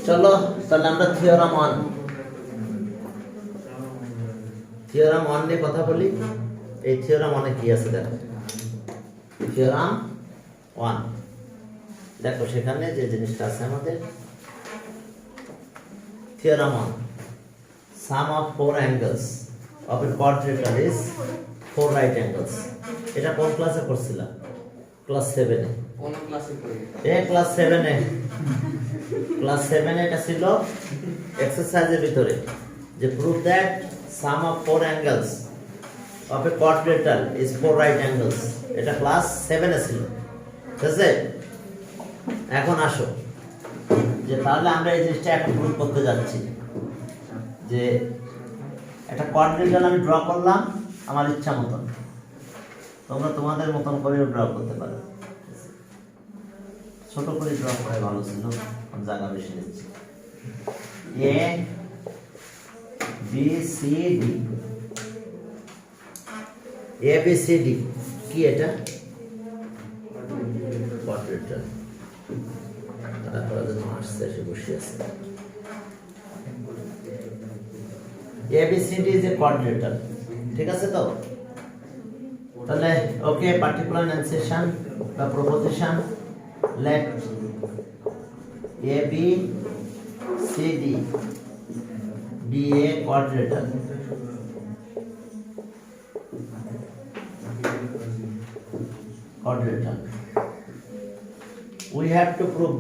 চলো তাহলে আমরা থিওরাম 1 নিয়ে কথা বলি। এই থিওরাম 1 কি আছে দেখো। থিওরাম 1 দেখো, সেখানে যে জিনিসটা আছে আমাদের theorem 1, sum of 4 angles of a quadrilateral is 4 right angles। এটা কোন ক্লাসে পড়ছিলাম? ক্লাস 7 এ। কোন ক্লাসে পড়ি? ক্লাস 7 এ। ক্লাস 7 এ এটা ছিল এক্সারসাইজের ভিতরে, যে prove that sum of 4 angles of a quadrilateral is 4 right angles। এটা ক্লাস 7 এ ছিল, ঠিক আছে? এখন আসো যে তাহলে আমরা এই জিনিসটা এখন প্রুভ করতে যাচ্ছি, যে একটা কোয়াড্রিলাটারাল আমি ড্র করলাম আমার ইচ্ছা মতন, তোমরা তোমাদের মতন করে ড্র করতে পারো। ছোট করে ড্র করে ভালো ছিল, জায়গা বেশি দিচ্ছি। A B C D, A B C D কি? এটা কোয়াড্রিলাটারাল। তারপরে যেন আসছে এসে বসে আছে। ABCD is a quadrilateral, ঠিক আছে তো? তাহলে ওকে, পার্টিকুলার এনসেশন বা proposition, let ABCD be a quadrilateral। Quadrilateral, we have to prove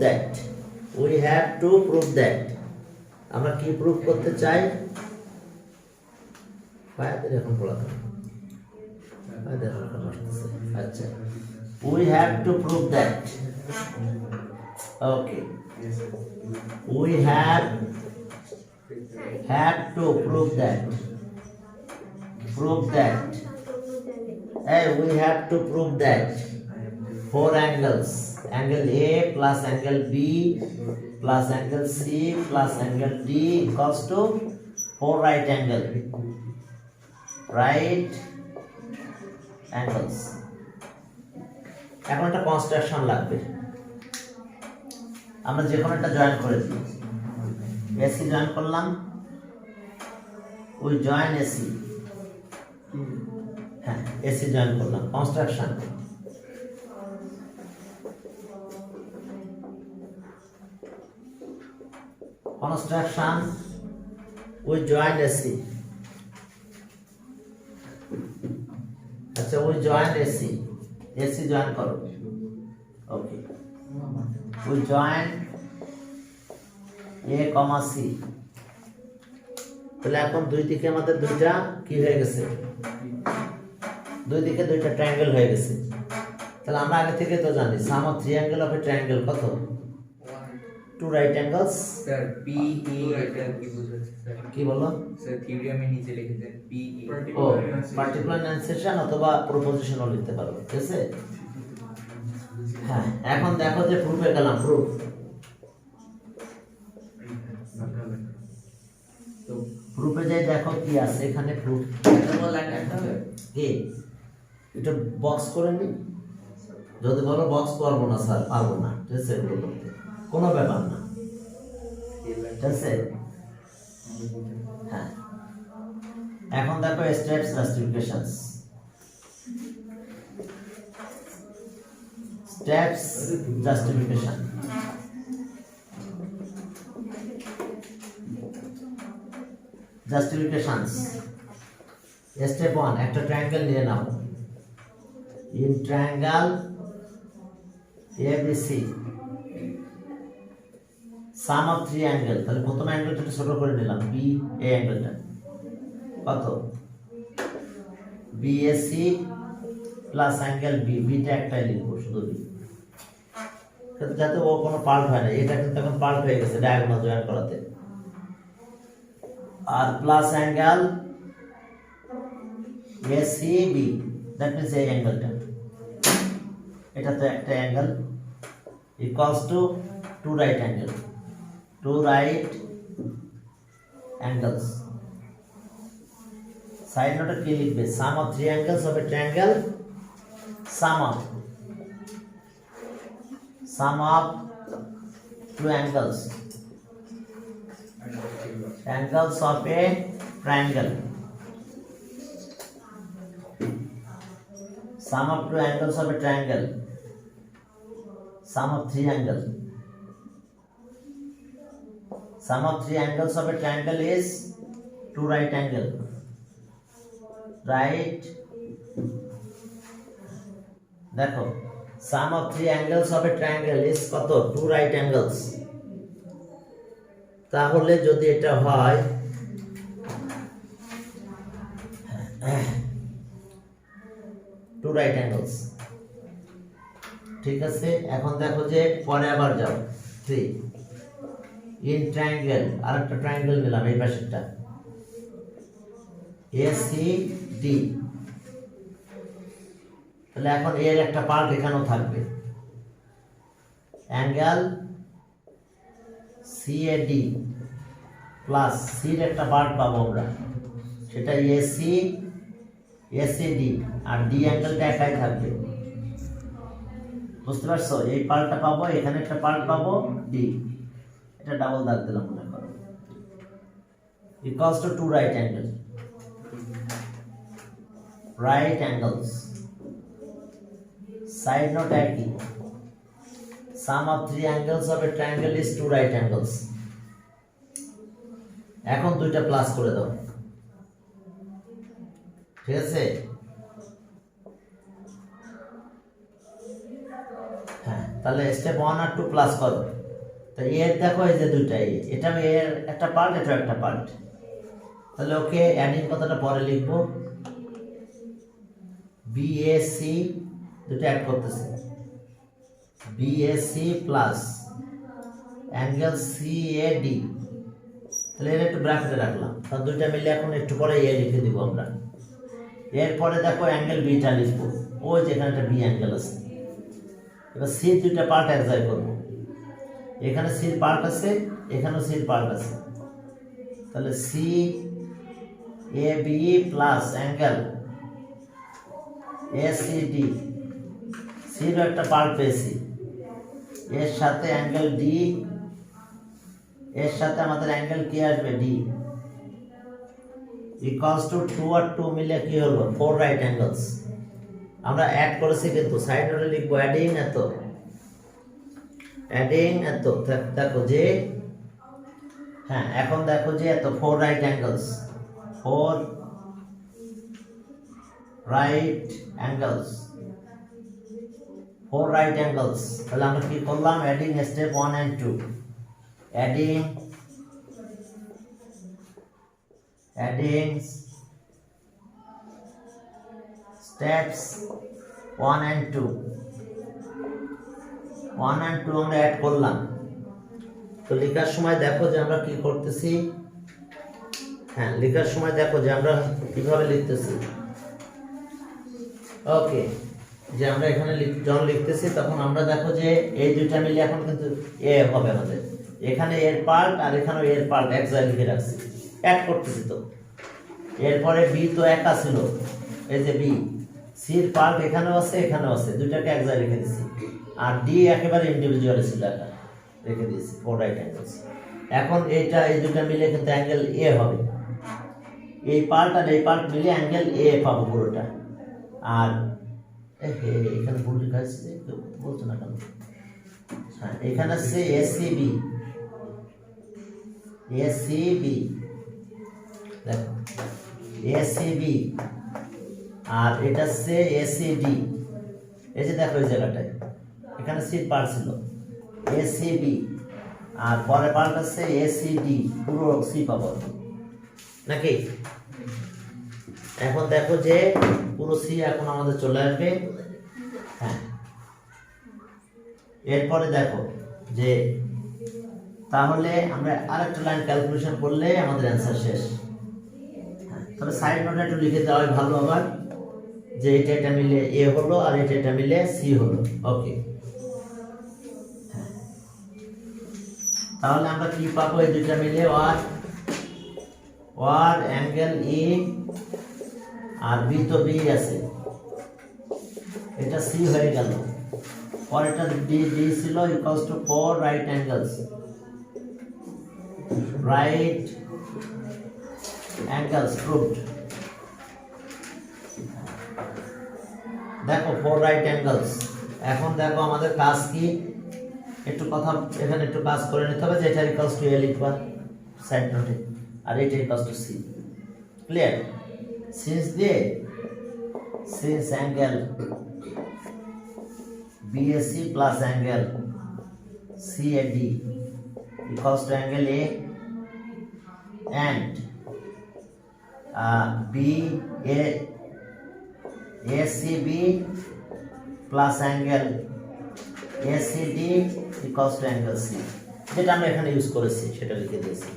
that আমরা কি প্রুভ করতে চাই? এখন পড়াতাম, আচ্ছা, we have to prove that, okay, we have to prove that we have to prove that 4 angles, angle A plus angle B plus angle C plus angle D equals to 4 right angles। এখন একটা construction লাগবে, আমরা যে কোনো একটা join করে দিই। AC join করলাম, ওই জয়েন এসি, হ্যাঁ এসি জয়েন করলাম। কনস্ট্রাকশন, ওই জয়েন এসি, আচ্ছা ওই জয়েন এসি, এসি জয়েন করো, ওকে, ওই জয়েন এ কমা সি। তাহলে এখন দুই দিকে আমাদের দুইটা কি হয়ে গেছে? দুই দিকে দুইটা ট্রায়াঙ্গেল হয়ে গেছে। তাহলে আমরা আগে থেকে তো জানি sum of 3 angle of a triangle কত? 2 right angles. Sir P E এটা কি বুঝাচ্ছে স্যার? কি বলো স্যার থিওরিয়ামে নিচে লিখেছেন পি ই। ও পার্টিকুলার এনসেশন অথবা প্রপোজিশনও লিখতে পারো, ঠিক আছে? হ্যাঁ, এখন দেখো যে প্রুফে গেলাম। প্রুফে যাই, দেখো কি আছে এখানে। প্রুফ কি এটা বক্স করে নি, যদি বলো বক্স করবো না স্যার, পারবো না, ঠিক আছে? এগুলো করতে কোনো ব্যাপার না, ঠিক আছে? হ্যাঁ, এখন দেখো steps justifications. Steps justification, justifications. Step 1, একটা ট্রায়াঙ্গেল নিয়ে নাও। In triangle ABC sum of 3 angle, তাহলে প্রথম অ্যাঙ্গেলটা ছোট করে নিলাম, বি এ অ্যাঙ্গেলটা কত? BAC plus angle B, beta একটাই লিখবো শুধু বি, যাতে ও কোনো পাল্ট হয় না। এটা কিন্তু এখন পাল্ট হয়ে গেছে ডায়াগোনাল জয়েন করাতে। আর plus angle ACB, that means এই অ্যাঙ্গেলটা, এটা তো একটা angle, equals to 2 right angle, 2 right angles। Side নোটে কি লিখবে? Sum of 3 angles of a triangle, sum of 2 angles angles of a triangle. Sum of two angles of a triangle. Sum of three angles. Sum of three angles of a triangle is two right angle. Right. দেখো sum of three angles of a triangle is কত? Two right angles. তাহলে যদি এটা হয় two right angles, ঠিক আছে। এখন দেখো যে পরে আবার যাও 3 in triangle, আরেকটা ট্রায়াঙ্গেল নিলাম এই পাশেরটা ACD, তাহলে এখন এর একটা পার্ট এখানেও থাকবে, অ্যাঙ্গেল CAD প্লাস সির একটা পার্ট পাবো আমরা, সেটা ACD, আর ডি অ্যাঙ্গেলটা একাই থাকবে, বুঝতে পারছো? এই পার্টটা পাবো, এখানে একটা পার্ট পাবো ডি, এটা ডাবল দাগ দিলাম মনে করো, equals to two right angle, right angles, side note একই, sum of three angles of a triangle is two right angles. এখন দুইটা প্লাস করে দাও, ঠিক আছে? হ্যাঁ, তাহলে স্টেপ 1 আর 2 প্লাস করো। তো এর দেখো এই যে দুইটা, এটা এর একটা পার্ট, এটা একটা পার্ট, তাহলে ওকে অ্যাডিং কথাটা পরে লিখবো, BAC দুটো অ্যাড করতেছে, BAC প্লাস অ্যাঙ্গেল CAD, তাহলে এর একটু ব্র্যাকেটে রাখলাম, তার দুইটা মিলে এখন একটু পরে এ লিখে দিব আমরা। এরপরে দেখো অ্যাঙ্গেল বিটা লিখবো, ওই যেখানে একটা বি অ্যাঙ্গেল আছে। এবার সি দুইটা পার্ট এক্সাই করবো, এখানে সির পার্ট আছে, এখানেও সির পার্ট আছে, তাহলে CAB প্লাস অ্যাঙ্গেল ACD, সির একটা পার্ট পেয়েছি, এর সাথে অ্যাঙ্গেল ডি, এর সাথে আমাদের অ্যাঙ্গেল কি আসবে ডি, ইকুয়ালস টু 2 আর 2 মিলে কি হলো 4 রাইট অ্যাঙ্গেলস। আমরা অ্যাড করেছি কিন্তু সাইড নোটে লিখবো অ্যাডিং এত, অ্যাডিং এত, দেখো যে হ্যাঁ এখন দেখো যে এত 4 right angles, 4 right angles, 4 right angles, তাহলে আমরা কি করলাম? Adding step 1 and 2, adding steps 1 and 2, 1 and 2 আমরা অ্যাড করলাম। তো লেখার সময় দেখো যে আমরা কি করতেছি, হ্যাঁ লেখার সময় দেখো যে আমরা কিভাবে লিখতেছি। ওকে, যে আমরা এখানে যখন লিখতেছি তখন আমরা দেখো যে এই দুইটা মিলে এখন কিন্তু এ হবে আমাদের, এখানে এর পার্ট আর এখানে এর পার্ট এক জায়গায় লিখে রাখছি, অ্যাড করতেছি। তো এরপরে বি তো একা ছিল, এই যে বি, সির পার্ট এখানেও আছে এখানেও আছে, দুইটাকে এক জায়গায় লিখে দিছি, আর ডি একেবারে ইন্ডিভিজুয়ালি ছিল একা রেখে দিয়েছি 4 রাইট অ্যাঙ্গেলস। এখন এইটা এই দুইটা মিলে কিন্তু অ্যাঙ্গেল এ হবে, এই পার্ট আর এই পার্ট মিলে অ্যাঙ্গেল এ পাবো পুরোটা। আর এখানে ভুল লেখা আছে, বলছো না কেন? হ্যাঁ, এখানে আছে ACB, দেখো ACB, আর এটা হচ্ছে ACD, এই যে দেখো এই জায়গাটায় এখানে সি পার্ট ছিল ACB, আর পরে পার্ট আছে ACD, পুরো সি পাবো নাকি? এখন দেখো যে পুরো সি এখন আমাদের চলে আসবে। হ্যাঁ, এরপরে দেখো যে তাহলে আমরা আরেকটা লাইন ক্যালকুলেশন করলে আমাদের অ্যান্সার শেষ। তবে সাইড নোটে একটু লিখে দেওয়াই ভালো আবার, যে এটা মিলে এ হলো আর এটা মিলে সি হলো। ওকে, তাহলে আমরা কি পাবো? এই দুইটা মিলে ওয়ার অ্যাঙ্গেল ই, আর বি তো বি আছে, এটা সি হয়ে গেল, পরেরটা ডি ছিল, equals to 4 right angles, right angles proved. দেখো 4 right angles। এখন দেখো আমাদের কাজ কি, একটু কথা এখানে একটু কাজ করে নিতে হবে যে এটা ইকুয়ালস টু a লিখবা সাইড নোটে, আর এটা equals to c। Clear? since angle BAC plus angle CAD equals to angle A and ACB plus angle ACD equals to angle C, যেটা আমরা এখানে ইউজ করেছি সেটা লিখে দিয়েছি।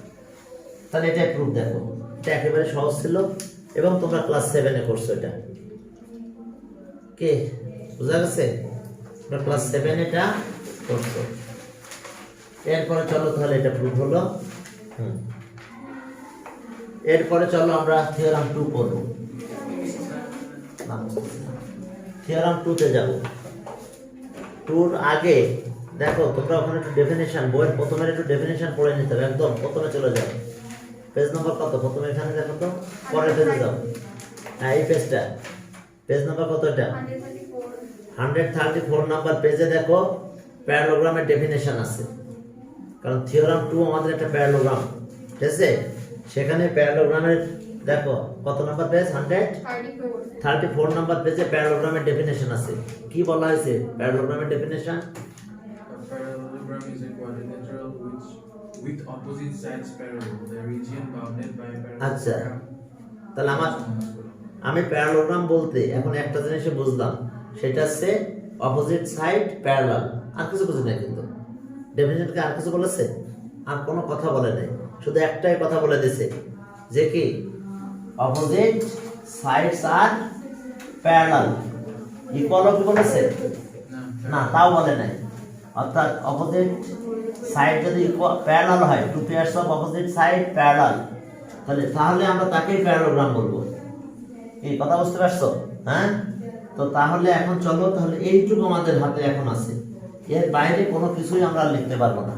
তাহলে এটা প্রুফ দেখো, এটা একেবারে সহজ ছিল এবং তোমরা ক্লাস 7 এ করছো এটা। কে বুঝা গেছে? তোমরা ক্লাস 7 এটা করছো। এরপরে চলো তাহলে এটা প্রুফ হলো। এরপরে চলো আমরা থিওরাম 2 করব। থিওরাম 2 তে যাব। টুর আগে দেখো তোমরা ওখানে একটু ডেফিনেশন, বইয়ের প্রথমে একটু ডেফিনেশন পড়ে নিতে হবে, একদম প্রথমে চলে যাও। পেজ নাম্বার কত? প্রথমে এখানে দেখো তো, পরের পেজে যাও। হ্যাঁ এই পেজটা, পেজ নাম্বার কত এটা? 134 নাম্বার পেজে দেখো প্যারালোগ্রামের ডেফিনেশন আছে। কারণ থিওরাম 2 আমাদের একটা প্যারালোগ্রাম, ঠিক আছে? সেখানে প্যারালোগ্রামের দেখো কত নাম্বার পেজ? 134 নাম্বার পেজে প্যারালোগ্রামের ডেফিনেশন আছে। কি বলা হয়েছে প্যারালোগ্রামের definition? Parallelogram is a quadrilateral which with opposite sides parallel. The region bounded by a আচ্ছা, parallelogram. তাহলে আমি প্যারালোগ্রাম বলতে এখন একটা জিনিস বুঝলাম, সেটা হচ্ছে অপোজিট সাইড প্যারালাল। আর কিছু বুঝি না, কিন্তু ডেফিনেশনকে আর কিছু বলেছে? আর কোনো কথা বলে নাই, শুধু একটাই কথা বলে দিয়েছে যে কি opposite sides are parallel. Equal কি বলেছে? না, তাও বলে নাই। অর্থাৎ অপোজিট সাইড যদি প্যারালাল হয়, two pairs of opposite side parallel, তাহলে আমরা তাকেই প্যারালোগ্রাম বলবো। এই কথা বুঝতে পারছো? হ্যাঁ, তো তাহলে এখন চলো, তাহলে এইটুকু আমাদের হাতে এখন আছে, এর বাইরে কোনো কিছুই আমরা লিখতে পারবো না।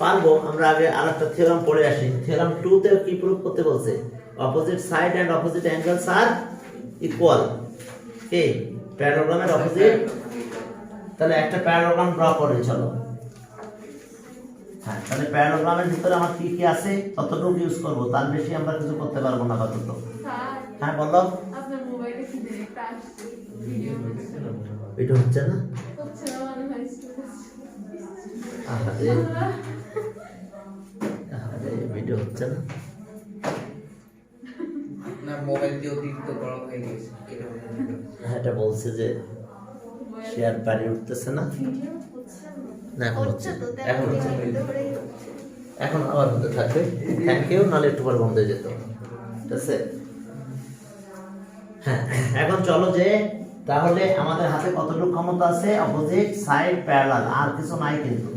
পারবো আমরা আগে আরেকটা থিওরাম পড়ে আসি। থিওরাম 2 তে কি প্রুফ করতে বলছে? Opposite side and opposite angles are equal. কি প্যারালোগ্রামের অপোজিট? তাহলে একটা প্যারালোগ্রাম ড্র করে চলো। হ্যাঁ, তাহলে প্যারালোগ্রামের ভিতরে আমার কি কি আছে ততটুকু ইউজ করব, তার বেশি আমরা কিছু করতে পারবো না আপাতত। হ্যাঁ বলো। আপনার মোবাইলে কি ডিরেক্ট আসছে ভিডিও ভিডিও হচ্ছে না? হচ্ছে না মানে হয়েছে। আরে ভিডিও হচ্ছে না। না মোবাইল দিয়ে অতিরিক্ত করা হয়ে গেছে। হ্যাঁ, এটা বলছে যে শেয়ার পারি উঠতেছে না। ভিডিও হচ্ছে না এখন হচ্ছে, তো এখন হচ্ছে, ধরেই এখন আবার হতে থাকবে। থ্যাংক ইউ, নাহলে একটু পরে বন্ধ হয়ে যেত। ঠিক আছে? হ্যাঁ, এখন চলো যে তাহলে আমাদের হাতে কতটুকু ক্ষমতা আছে? অপোজিট সাইড প্যারালাল, আর কিছু নাই কিন্তু।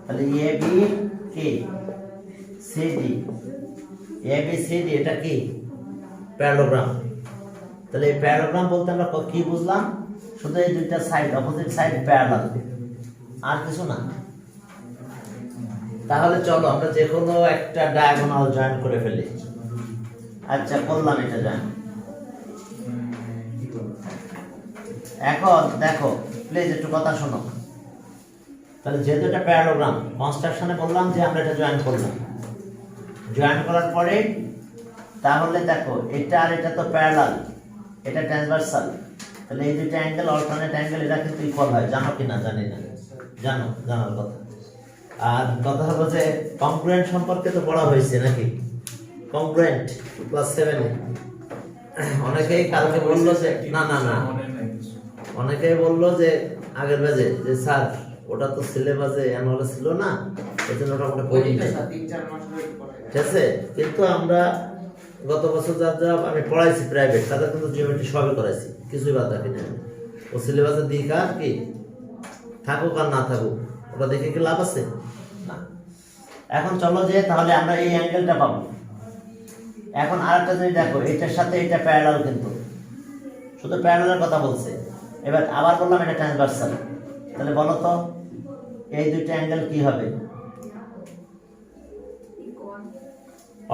তাহলে এ বি কি সিডি, এ বি সিডি এটা কি প্যারালোগ্রাম। তাহলে এই প্যারালোগ্রাম বলতে আমরা কি বুঝলাম? শুধু এই দুইটা সাইড অপোজিট সাইড প্যারালাল, আর কিছু না। তাহলে চলো আমরা যে কোনো একটা ডায়াগোনাল জয়েন করে ফেলি। আচ্ছা, করলাম এটা জয়েন। এখন দেখো প্লিজ একটু কথা শোনো। তাহলে যেহেতু এটা প্যারালোগ্রাম, কনস্ট্রাকশনে বললাম যে আমরা এটা জয়েন করলাম। জয়েন করার পরে তাহলে দেখো এটা আর এটা তো প্যারালাল, এটা ট্রান্সভার্সাল। তাহলে এই দুইটা অ্যাঙ্গেল অল্টারনেট অ্যাঙ্গেল, এটা কিন্তু ইকুয়াল হয়। জানো কি না? জানি না, জানো, জানার কথা। আর কথা হলো যে কংগ্রুয়েন্ট সম্পর্কে তো পড়া হয়েছে নাকি? কংগ্রুয়েন্ট ক্লাস 7 এ অনেকেই কালকে বললো যে না না না, অনেকেই বললো যে আগের ব্যাচে যে স্যার ওটা তো সিলেবাসে অ্যানুয়ালে ছিল না, এজন্য ওটা আমরা পড়ি নাই। 3-4 মাস ধরে পড়া ঠিক আছে? কিন্তু আমরা গত বছর যা যা আমি পড়াইছি প্রাইভেট, তাদের কিন্তু জিওমেট্রি সবই করাইছি, কিছুই বাদ রাখি না। ও সিলেবাসের দিক আর কি থাকুক আর না থাকুক, ওটা দেখে কি লাভ আছে? না। এখন চলো যে তাহলে আমরা এই অ্যাঙ্গেলটা পাবো। এখন আরেকটা জিনিস দেখো, এটার সাথে এটা প্যারালাল, কিন্তু শুধু প্যারালালের কথা বলছে। এবার আবার বললাম এটা ট্রান্সভার্সাল। তাহলে বলো তো এই দুইটা অ্যাঙ্গেল কি হবে?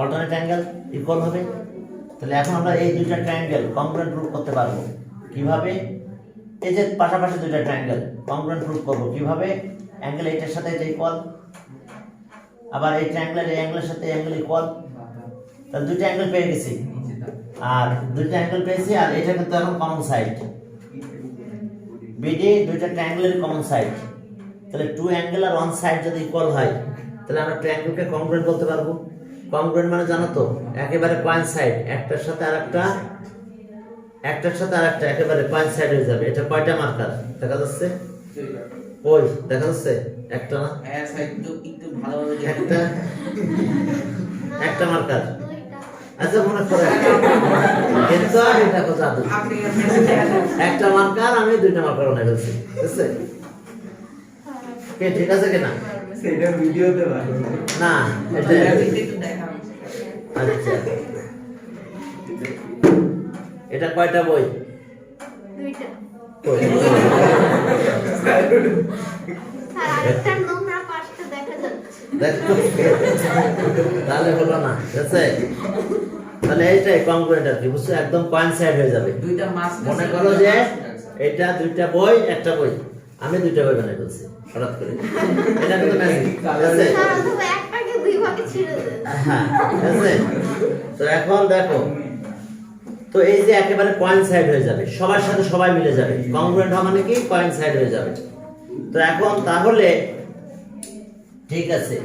অল্টারনেট অ্যাঙ্গেল ইকুয়াল হবে। তাহলে এখন আমরা এই দুইটা ট্রায়াঙ্গেল কংগ্রুয়েন্ট প্রুফ করতে পারবো কিভাবে? এই যে পাশাপাশি দুইটা ট্রায়াঙ্গেল কংগ্রুয়েন্ট প্রুফ করব কিভাবে? অ্যাঙ্গেল এইটার সাথে এটা ইকুয়াল, আবার এই ট্রায়াঙ্গেলের এই অ্যাঙ্গেলের সাথে অ্যাঙ্গেল ইকুয়াল। তাহলে দুইটা অ্যাঙ্গেল পেয়ে গেছি, আর দুইটা অ্যাঙ্গেল পেয়েছি, আর এটা কিন্তু এখন কমন সাইড বিডি, দুইটা ট্রায়াঙ্গেলের কমন সাইড। তাহলে টু অ্যাঙ্গেল আর ওয়ান সাইড যদি ইকুয়াল হয় তাহলে আমরা ট্রায়াঙ্গেলকে কংগ্রুয়েন্ট বলতে পারবো। কংগ্রুয়েন্ট মানে জানো তো একেবারে কোয়েনসাইড, একটার সাথে আরেকটা একেবারে কোয়েনসাইড হয়ে যাবে। এটা কয়টা মার্কার দেখা যাচ্ছে? ওই দেখা যাচ্ছে একটা না, হ্যাঁ স্যার একটু ভালোভাবে একটা মার্কার। আচ্ছা মনে করে কিন্তু আর এটা কথা জাদু, একটা মার্কার আমি দুইটা মার্কার বানাই ফেলছি, বুঝছে? কে ঠিক আছে কিনা? সেটা ভিডিওতে না এটা আচ্ছা, এটা কয়টা বই? দুইটা। কই? স্যার আরেকটা নোংরা পাশটা দেখা যাচ্ছে। দেখো তাহলে হলো না, ঠিক আছে? তাহলে এইটাই কংগ্রুয়েন্ট আর কি, বুঝছো? একদম কোয়েনসাইড হয়ে যাবে। দুইটা মাস মনে করো যে এটা দুইটা বই, একটা বই, আমি দুইটা বই বানাই ফেলছি হঠাৎ করে, এটা কিন্তু ম্যাজিক, ঠিক আছে? স্যার অথবা একটাকে দুই ভাগে ছিঁড়ে দেন। হ্যাঁ ঠিক আছে। তো এখন দেখো, তো এই যে একেবারে কোয়েনসাইড হয়ে যাবে, সবার সাথে সবাই মিলে যাবে। কংগ্রুয়েন্ট হওয়া মানে কি? কোয়েনসাইড হয়ে যাবে। তো এখন তাহলে ঠিক আছে,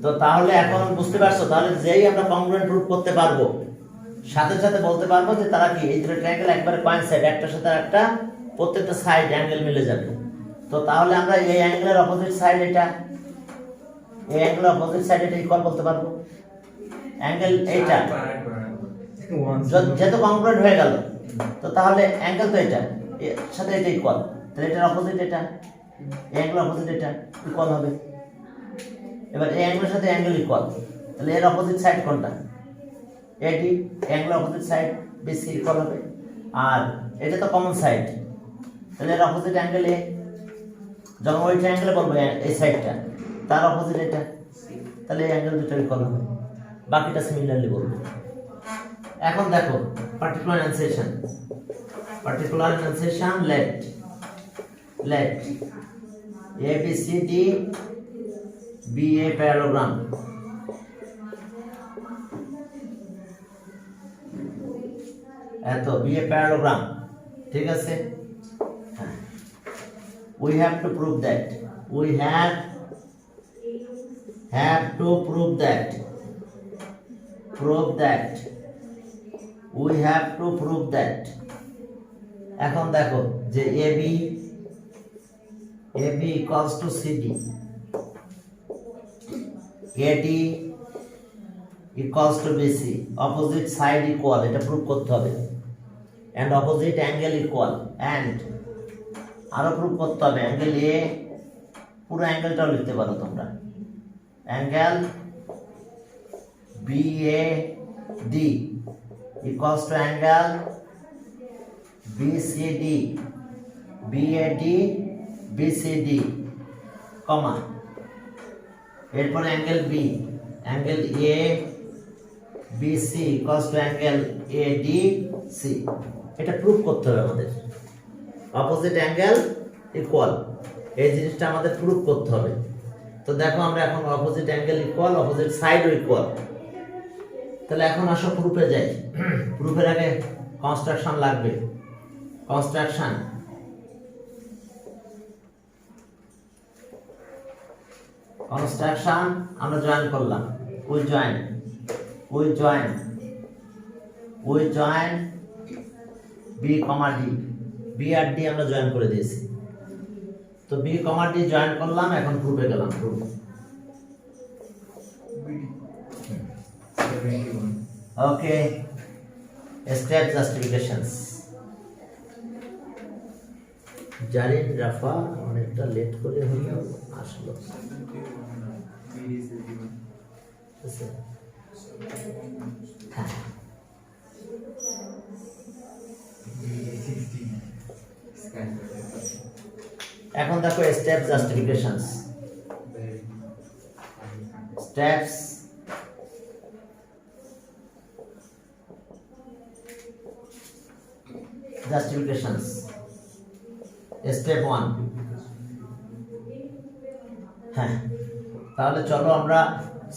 তো তাহলে এখন বুঝতে পারছো, তাহলে যেই আমরা কংগ্রুয়েন্ট প্রুফ করতে পারবো সাথে সাথে বলতে পারবো যে তারা কি এই দুটো ট্রায়াঙ্গেল একবারে কোয়েনসাইড, একটার সাথে একটা প্রত্যেকটা সাইড অ্যাঙ্গেল মিলে যাবে। তো তাহলে আমরা এই অ্যাঙ্গেলের অপোজিট সাইড এটা, এই অ্যাঙ্গেলের অপোজিট সাইড এটা ইকুয়াল বলতে পারবো। অ্যাঙ্গেল এইটা যেহেতু কংগ্রুয়েন্ট হয়ে গেল, তো তাহলে অ্যাঙ্গেল তো এটা এর সাথে এটা ইকুয়াল, তাহলে এটার অপোজিট এটা, এই অ্যাঙ্গেল অপোজিট এটা ইকুয়াল হবে। এবার এই অ্যাঙ্গেলের সাথে অ্যাঙ্গেল ইকুয়াল, তাহলে এর অপোজিট সাইড কোনটা? AD, angle opposite side BC equal হবে। আর এটা তো কমন সাইড, তাহলে এর অপোজিট অ্যাঙ্গেল এ, যখন ওই ট্রায়াঙ্গেলে বলবো এই সাইডটা, তার অপোজিট এটা, তাহলে এই অ্যাঙ্গেল দুটো ইকুয়াল হবে, বাকিটা সিমিলারলি বলবো। এখন দেখো particular এনান্সিয়েশন, let a b c d be a parallelogram, এত be a parallelogram, ঠিক আছে? we have to prove that, we have to prove that we have to prove that। এখন দেখো যে AB equals to CD, AD equals to BC, opposite side equal, এটা prove করতে হবে, and opposite angle equal, and আরো prove করতে হবে angle A, পুরো অ্যাঙ্গেলটাও লিখতে পারো তোমরা, angle BAD equals to angle BCD, BCD, comma, এরপর angle B, angle ABC equals to angle ADC, এটা প্রুভ করতে হবে আমাদের, অপোজিট অ্যাঙ্গেল ইকুয়াল, এই জিনিসটা আমাদের প্রুভ করতে হবে। তো দেখো আমরা এখন অপোজিট অ্যাঙ্গেল ইকুয়াল, অপোজিট সাইডও ইকুয়াল, তাহলে এখন আসো প্রুফে যাই। প্রুফের আগে কনস্ট্রাকশন লাগবে, কনস্ট্রাকশন আমরা জয়েন করলাম, we join B comma D, B আর ডি আমরা জয়েন করে দিয়েছি। তো বি কমা ডি জয়েন করলাম, এখন প্রুফে গেলাম। Proof okay, step justifications. Zarin Rafa অনেকটা লেট করে হলো আসলো, হ্যাঁ এখন দেখো step justifications, steps justifications step 1। হ্যাঁ, তাহলে চলো আমরা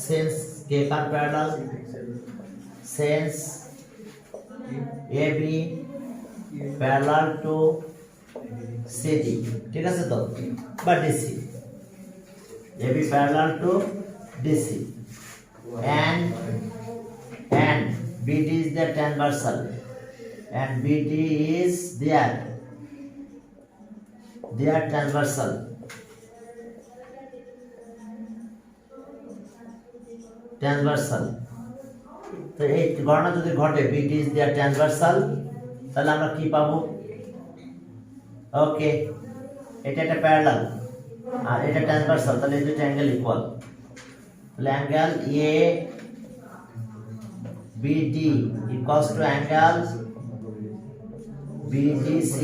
সিন্স কে কার parallel, since AB parallel to CD, ঠিক আছে তো, বা DC, AB parallel to DC and BD is the transversal and BD is their transversal. তো এই ঘটনা যদি ঘটে BD is their transversal, তাহলে আমরা কি পাবো? ওকে, এটা একটা প্যারালাল আর এটা ট্রান্সভার্সাল, তাহলে এই দুটো অ্যাঙ্গেল ইকুয়াল। তাহলে angle ABD equals to angle BDC.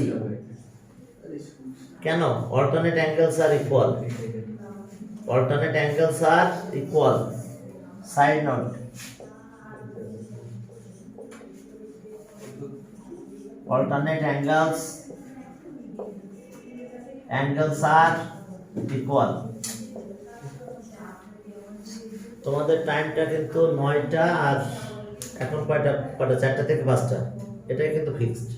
কেন? alternate angles are equal. Alternate angles are equal. Side note. Alternate angles are equal. তোমাদের টাইমটা কিন্তু 9টা আর এখন কয়টা 4টা থেকে 5টা, এটাই কিন্তু ফিক্সড।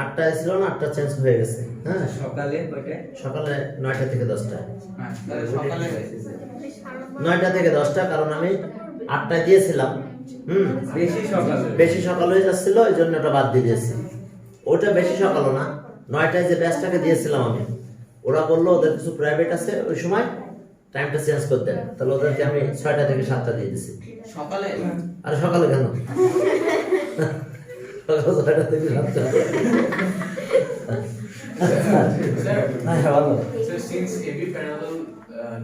8টা ছিল না, 8টা চেঞ্জ হয়ে গেছে। হ্যাঁ, সকালে কয়টা? সকালে 9টা থেকে 10টা। হ্যাঁ, তাহলে সকালে 9টা থেকে 10টা, কারণ আমি 8টা দিয়েছিলাম। বেশি সকাল হয়ে যাচ্ছিল, এই জন্য ওটা বাদ দিয়ে দিয়েছি। ওটা বেশি সকালও না, 9টায় যে ব্যাচটাকে দিয়েছিলাম আমি, ওরা বললো ওদের কিছু প্রাইভেট আছে, ওই সময় টাইমটা চেঞ্জ করে দেন। তাহলে ওদেরকে আমি 6টা থেকে 7টা দিয়ে দিয়েছি। সকালে? আরে সকালে কেন? সকাল 6টা থেকে 7টা। হ্যাঁ, ভালো। So since AB parallel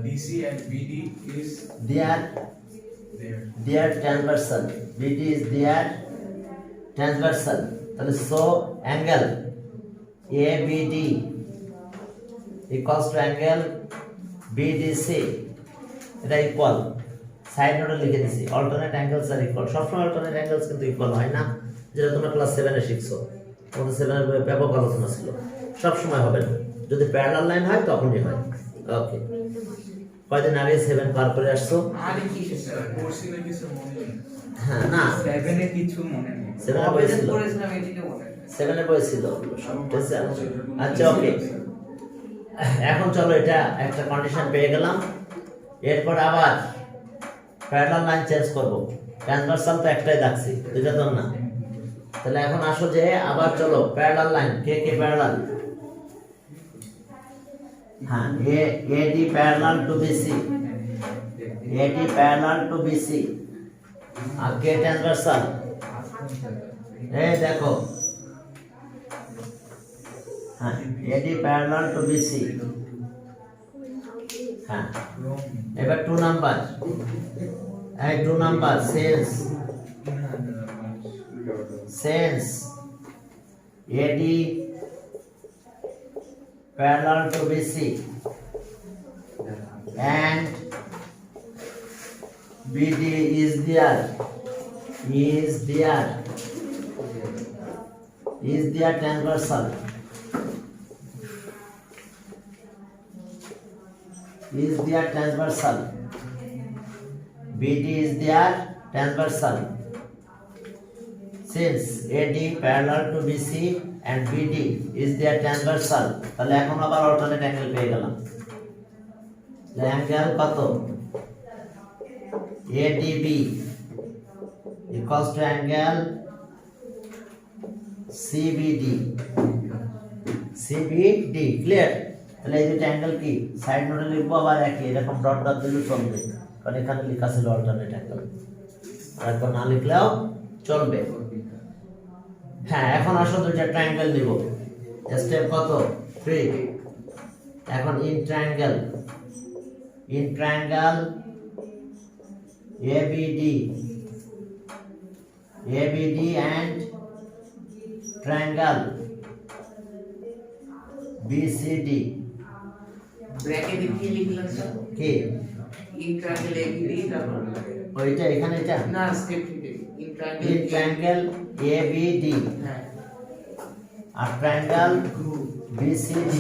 DC and BD is their transversal, BD is their transversal, তাহলে so angle ABD equals to angle BDC, এটা ইকুয়াল। সাইড নোটে লিখে দিছি alternate angles are equal। সবসময় alternate angles কিন্তু ইকুয়াল হয় না, যেটা তোমরা ক্লাস 7-এ শিখছো। তোমাদের 7-এর বইয়ে ব্যাপক আলোচনা ছিল। সব সময় হবে না, যদি প্যারালাল লাইন হয় তখনই হয়। ওকে, কয়দিন আগে 7 পার করে আসছো? আরে কি কোর্সে নাকি স্যার মনে নেই। হ্যাঁ, না 7 এ কিছু মনে নেই। 7 এর বই ছিল, করেছিলাম এদিকে মনে নেই। 7 এর বই ছিল। আচ্ছা, ওকে, এখন চলো এটা একটা কন্ডিশন পেয়ে গেলাম। এরপর আবার প্যারালাল লাইন চেঞ্জ করব। ট্রান্সভার্সাল তো একটাই রাখছি, দুইটা তো না। তাহলে এখন আসো যে আবার চলো প্যারালাল লাইন, কে কে প্যারালাল? হ্যাঁ, AD parallel to BC, AD parallel to BC, আর কে ট্রান্সভার্সাল? এই দেখো, হ্যাঁ, AD প্যারালাল টু BC। হ্যাঁ, এবার 2 নাম্বার, এই 2 number sense AD parallel to BC and BD is their transversal, BD is their transversal. Since AD parallel to BC and BD is their transversal, তাহলে এখন আবার alternate angle পেয়ে গেলাম। Angle কত? ADB equals to angle CBD, clear? তাহলে এই দুটো angle কি সাইড নোটে লিখবো, আবার একই এরকম ডট ডট দিলে চলবে, কারণ এখানে লেখা ছিল অল্টারনেট অ্যাঙ্গেল, আর একবার না লিখলেও চলবে। হ্যাঁ, এখন আসো দুইটা ট্রায়াঙ্গেল নিব। স্টেপ কত? 3। এখন in triangle ABD and triangle BCD, ব্র্যাকেটে কি লিখলাম স্যার? কি ইন ট্রায়াঙ্গেল ABD, তারপর ওইটা এখানে এটা না step in in triangle ABD হ্যাঁ a triangle BCD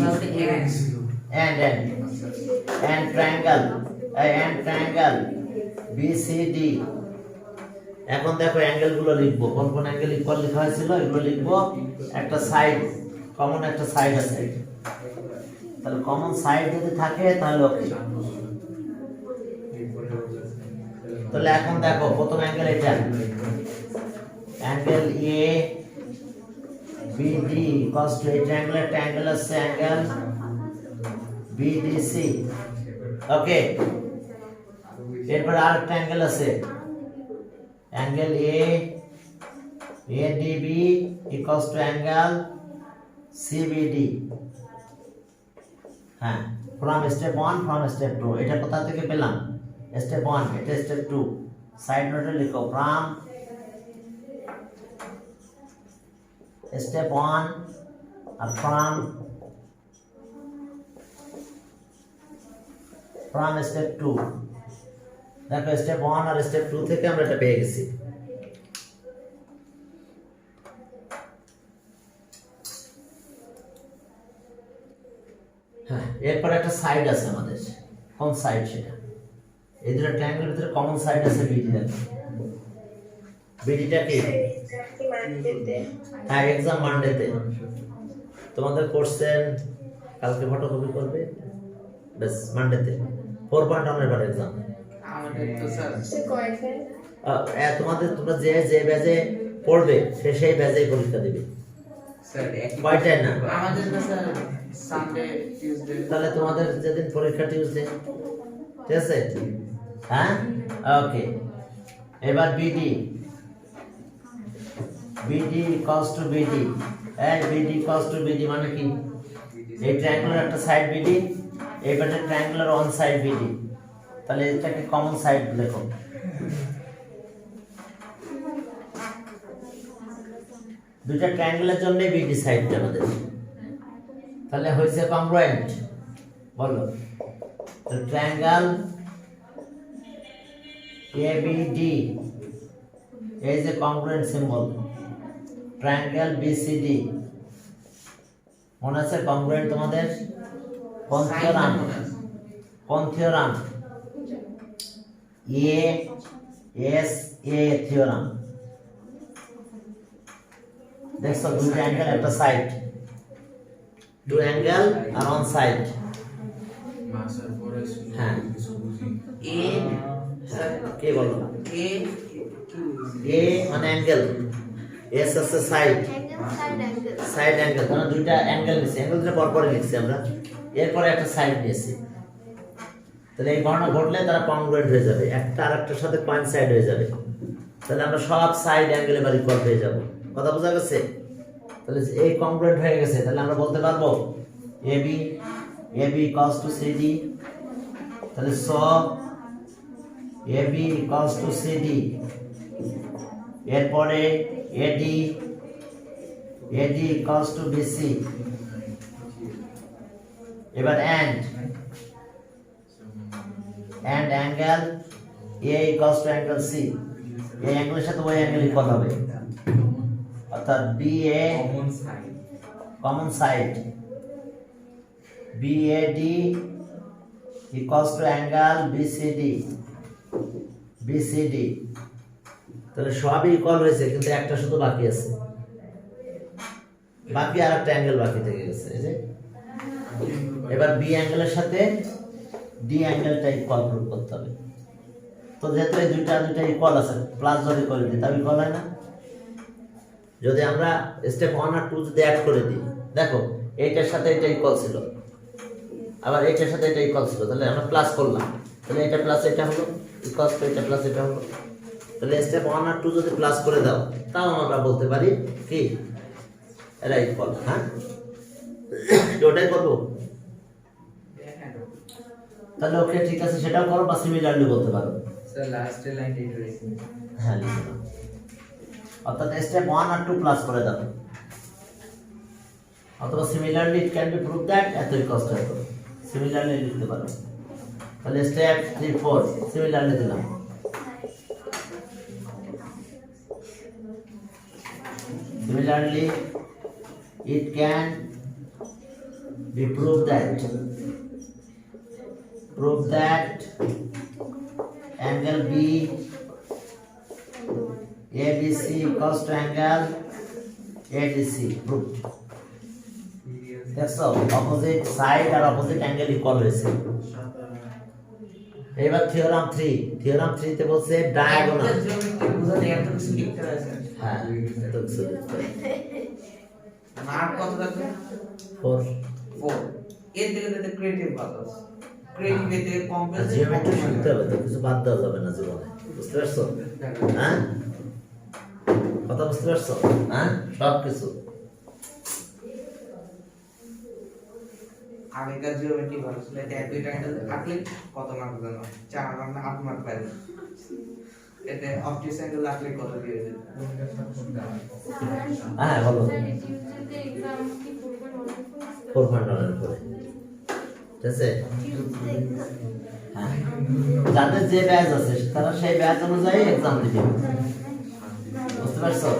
and triangle BCD. এখন দেখো অ্যাঙ্গেল গুলো লিখবো, কোন কোন অ্যাঙ্গেল ইকুয়াল লেখা হয়েছিল এগুলো লিখবো। একটা সাইড কমন, একটা সাইড আছে, তাহলে কমন সাইড যদি থাকে তাহলে ওকে। তাহলে এখন দেখো প্রথম অ্যাঙ্গেল এটা, angle A BD cos to এই ট্রায়াঙ্গেলের ট্রায়াঙ্গেল আছে অ্যাঙ্গেল বিডিসি। ওকে, এরপর আরেকটা অ্যাঙ্গেল আছে, angle ADB equals to angle CBD. হ্যাঁ, ফ্রম স্টেপ 1 ফ্রম স্টেপ 2। এটা কোথা থেকে পেলাম? স্টেপ 1, এটা স্টেপ 2। সাইড নোটে লিখো from step 1 are from step 2। দেখো স্টেপ 1 আর স্টেপ 2 থেকে আমরা এটা পেয়ে গেছি। হ্যাঁ, এরপর একটা সাইড আছে আমাদের, কোন সাইড সেটা? এই দুটো ট্রায়াঙ্গেলের ভিতরে কমন সাইড আছে বিডি। দেখো বিডিটা কি? হ্যাঁ, এক্সাম মানডেতে তোমাদের কোশ্চেন কালকে ফটোকপি করবে, বাস মানডেতে 4.1 এর এক্সাম। আমাদের তো স্যার তোমাদের তোমরা যে ব্যাচে পড়বে সেই ব্যাচেই পরীক্ষা দিবে। স্যার কয়টায় না? আমাদের তো স্যার সানডে টিউসডে। তাহলে তোমাদের যেদিন পরীক্ষা টিউসডে, ঠিক আছে? হ্যাঁ, ওকে। এবার বিডি cos টু বিডি, এই বিডি cos টু বিডি মানে কি? এই ট্রায়াঙ্গেলের একটা সাইড বিডি, এই পাশে ট্রায়াঙ্গেলের ওয়ান সাইড বিডি, তাহলে এটাকে কমন সাইড লেখো। দুইটা ট্রায়াঙ্গেলের জন্য বিডি সাইড আমাদের, তাহলে হয়েছে কংগ্রুয়েন্ট। বলো ট্রায়াঙ্গেল এবিডি এই যে কংগ্রুয়েন্ট সিম্বল, ট্রায়াঙ্গেল বিসিডি মনে আছে? কংগ্রুয়েন্ট তোমাদের কোন থিওরাম? AESA theorem. দেখছো দুইটা অ্যাঙ্গেল একটা সাইড, টু অ্যাঙ্গেল আর ওয়ান সাইড। হ্যাঁ, এ স্যার কে বলো? এ এ মানে অ্যাঙ্গেল, এস আছে সাইড, অ্যাঙ্গেল সাইড অ্যাঙ্গেল। মানে দুইটা অ্যাঙ্গেল নিয়েছি, অ্যাঙ্গেল দুটো পরপর লিখছি আমরা, এরপরে একটা সাইড নিয়েছি। তাহলে এই ঘটনা ঘটলে তারা কংগ্রুয়েন্ট হয়ে যাবে, একটা আরেকটার সাথে কোইনসাইড হয়ে যাবে। তাহলে আমরা সব সাইড অ্যাঙ্গেল এবার ইকুয়াল পেয়ে যাব। কথা বোঝা গেছে? তাহলে এই কংগ্রুয়েন্ট হয়ে গেছে, তাহলে আমরা বলতে পারবো এবি cos টু সিডি। তাহলে এবি cos টু সিডি, এরপরে এডি cos টু বিসি। এবার and angle A cos to angle C. এই অ্যাঙ্গেলের সাথে ওই অ্যাঙ্গেল ইকুয়াল হবে, অর্থাৎ BA common side BAD equals to angle BCD. তাহলে সবই ইকুয়াল হয়েছে, কিন্তু একটা শুধু বাকি আছে, বাকি আর একটা অ্যাঙ্গেল বাকি থেকে গেছে। এই যে এবার বি অ্যাঙ্গেলের সাথে ডি অ্যাঙ্গেলটা ইকুয়াল প্রুভ করতে হবে। তো যেহেতু এই দুইটা ইকুয়াল আছে, প্লাস যদি করে দিই তবে ইকুয়াল হয় না? যদি আমরা স্টেপ 1 আর 2 যদি অ্যাড করে দিই, দেখো এইটার সাথে এটা ইকুয়াল ছিল, আবার এইটার সাথে এটা ইকুয়াল ছিল, তাহলে আমরা প্লাস করলাম, তাহলে এটা প্লাস এটা হলো, ইকুয়ালস টু এটা প্লাস এটা হলো। তাহলে স্টেপ 1 আর 2 যদি প্লাস করে দাও, তাও আমরা বলতে পারি কি এরা ইকুয়াল। হ্যাঁ, ওটাই করবো। তাহলে ওকে, ঠিক আছে, সেটাও করো বা সিমিলারলি বলতে পারো। স্যার লাস্ট লাইন এটা রেখে হ্যাঁ, লিখে দাও। অর্থাৎ স্টেপ 1 আর 2 প্লাস করে দাও, অথবা similarly it can be prove that এতই কষ্ট হতো, সিমিলারলি লিখতে পারো। তাহলে স্টেপ 3 4 সিমিলারলি দিলাম। Similarly it can be proved that angle B ABC equals to angle ADC proved. দেখছো অপোজিট সাইড আর অপোজিট অ্যাঙ্গেল ইকুয়াল হয়েছে। এবার থিওরাম 3 তে বলছে ডায়াগোনাল। বুঝাতে এত কিছু লিখতে আছে। হ্যাঁ তো কিছু মার্ক কত থাকে? 4 এর থেকে তো ক্রিয়েটিভ ভালো আছে। ক্রিয়েটিভ এতে কম্পোজিট জিওমেট্রি শিখতে হবে তো, কিছু বাদ দেওয়া যাবে না জীবনে, বুঝতে পারছো? হ্যাঁ কথা বুঝতে পারছো? হ্যাঁ সব কিছু আগেকার জিওমেট্রি ভালো ছিল। এটা এক দুইটা হ্যান্ডেল থাকলে কত মার্ক দেন? 4 মার্ক না 8 মার্ক পাবে। এতে অবজেক্ট অ্যাঙ্গেল লাগলে কত দিয়ে দেবে? হ্যাঁ বলো 4.1 এর পরে ঠিক আছে। হ্যাঁ যাদের যে ব্যাচ আছে তারা সেই ব্যাচ অনুযায়ী এক্সাম দিবে, বুঝতে পারছো?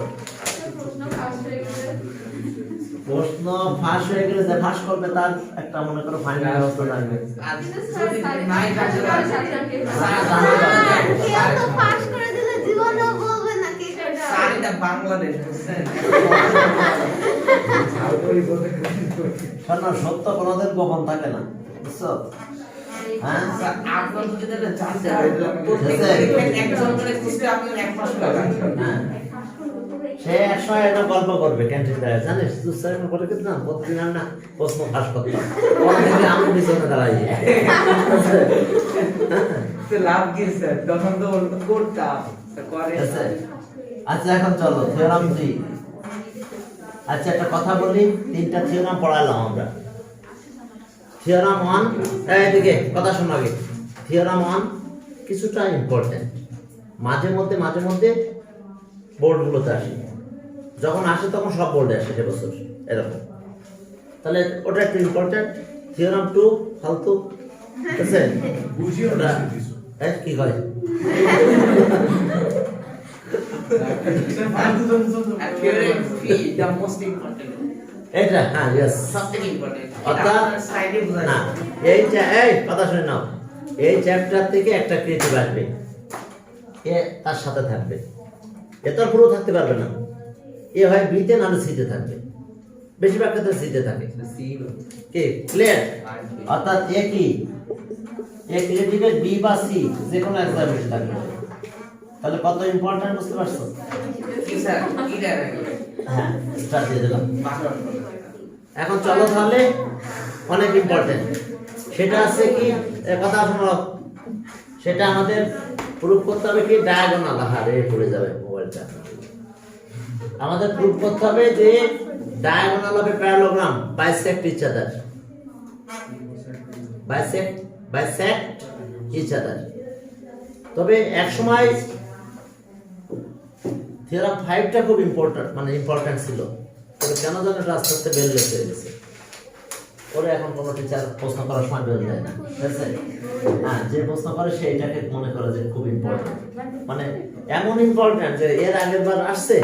প্রশ্ন ফাঁস হয়ে গেলে যে ফাঁস করবে তার একটা মনে করো ফাইনাল ব্যবস্থা থাকবে। আর যদি নাই থাকে কেউ তো পাস করে দিলে জীবনেও বলবে না কে কোনটা। সারিটা বাংলাদেশ বুঝছেন? শোনো সত্য কোনোদিন গোপন থাকে না, বুঝছো? হ্যাঁ স্যার আপনার যদি তাহলে জানতে হবে প্রত্যেকটা একজন করে খুঁজতে আপনি 1 মাস লাগান। হ্যাঁ সে একসময় একটা গল্প করবে ক্যান্টিন দাঁড়িয়ে, জানিস তুই স্যার করে কিন্তু না প্রতিদিন আমি না প্রশ্ন ফাঁস করতাম, পরদিন আমি পিছনে দাঁড়াই। তো লাভ কি স্যার? তখন তো ওর করতাম স্যার করে। আচ্ছা এখন চলো থিওরাম 3। আচ্ছা একটা কথা বলি, 3টা থিওরাম পড়ালাম আমরা। থিওরাম 1 এইদিকে কথা শোনো আগে। থিওরাম 1 কিছুটা ইম্পর্টেন্ট, মাঝে মধ্যে বোর্ডগুলোতে আসে, যখন আসে তখন সব বোর্ডে আসে এবছর এরকম, তাহলে ওটা একটু ইম্পর্টেন্ট। থিওরাম 2 ফালতু, ঠিক আছে? বুঝিও না কিছু। কি কয় আর থিওরেম 3 দ্য মোস্ট ইম্পর্টেন্ট। এটা? হ্যাঁ ইয়েস সবথেকে ইম্পর্টেন্ট। অর্থাৎ আপনার স্লাইডে বোঝা না যায়। এই কথা শুনে নাও, এই চ্যাপ্টার থেকে একটা ক্রিয়েটিভ আসবে, এ তার সাথে থাকবে, এ তো আর পুরো থাকতে পারবে না, এ হয় বিতে নাহলে সিতে থাকবে, বেশিরভাগ ক্ষেত্রে সিতে থাকে। কি ক্লিয়ার? অর্থাৎ এ কি এ ক্রিয়েটিভের বি বা সি যে কোনো একটা বেশি থাকবে, তাহলে কত ইম্পর্টেন্ট বুঝতে পারছো? কি স্যার কি দেবে? হ্যাঁ স্টার্ট দিয়ে দিলাম। মাস্টার এখন চলো তাহলে অনেক ইম্পর্টেন্ট, সেটা আছে কি কথা শোনো, সেটা আমাদের প্রুফ করতে হবে কি ডায়াগোনাল। হারে পড়ে যাবে মোবাইলটা। আমাদের প্রুফ করতে হবে যে ডায়াগোনাল হবে parallelogram bisect each other, bisect each other. তবে এক সময় থিওরাম 5টা খুব ইম্পর্টেন্ট ছিল, তবে কেন যেন এটা আস্তে আস্তে বেললেস হয়ে গেছে। ওরে এখন কোনো টিচার প্রশ্ন করার সময় বেল দেয় না, ঠিক আছে? হ্যাঁ যে প্রশ্ন করে সে এটাকে মনে করে যে খুব ইম্পর্টেন্ট, মানে এমন ইম্পর্টেন্ট যে এর আগের বার আসছে